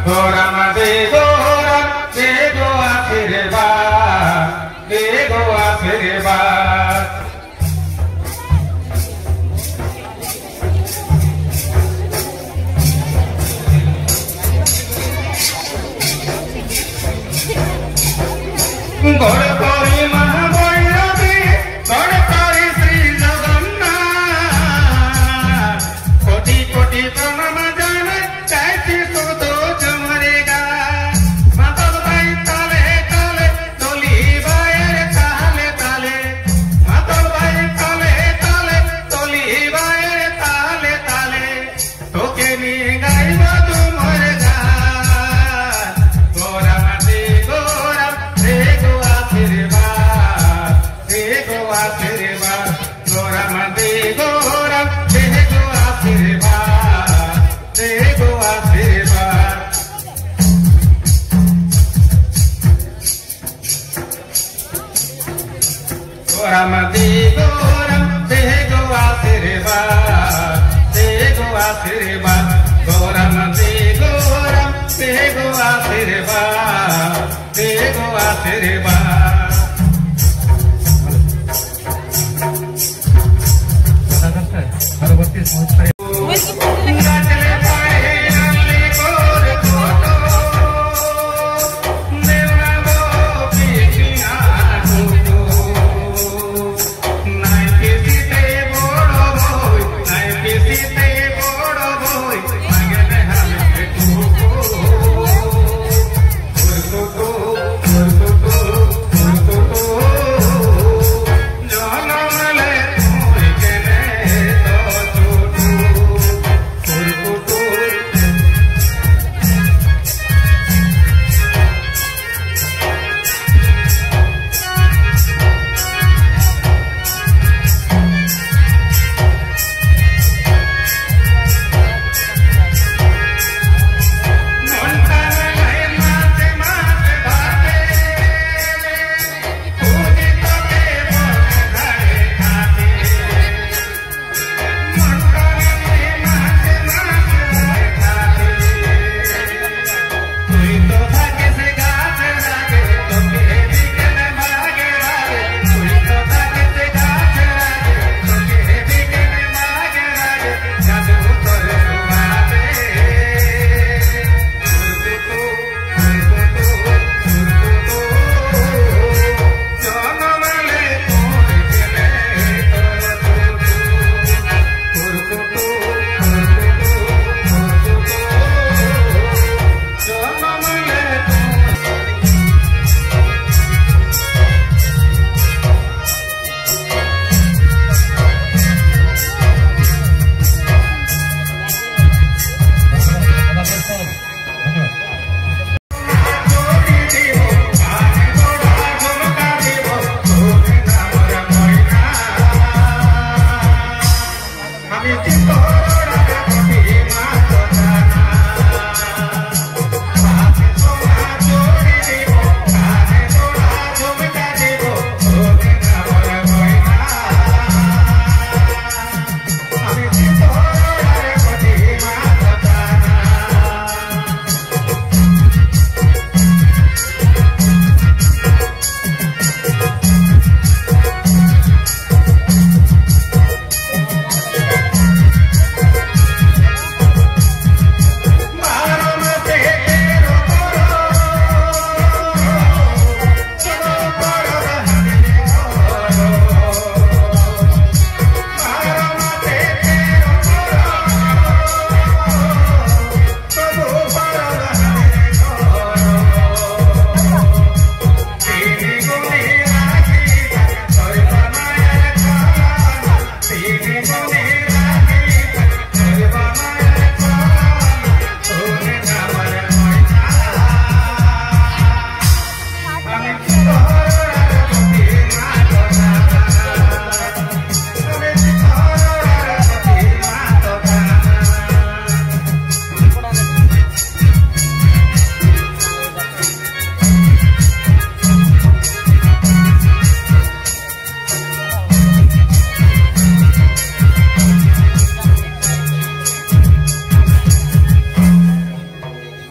गोरम दे गो आशीर्वाद, दे गो आशीर्वाद। गौर करी महाभैरवी, गौर करी श्री जगन्नाथ, कोटि कोटि प्रणाम जाने चाहती सुध जमरेगा। मातल भाई ताले ताले तोली बायर ताले ताले, मातल भाई ताले ताले तोली बायर ताले ताले, तोके नी गाइबा तुमर गान। गोरम दे गो आशीर्वाद, दे गो आशीर्वाद। गोरम दे गो आशीर्वाद, दे गो आशीर्वाद। गोरम दे गो आशीर्वाद, दे गो आशीर्वाद। गोरम दे गो आशीर्वाद, दे गो आशीर्वाद।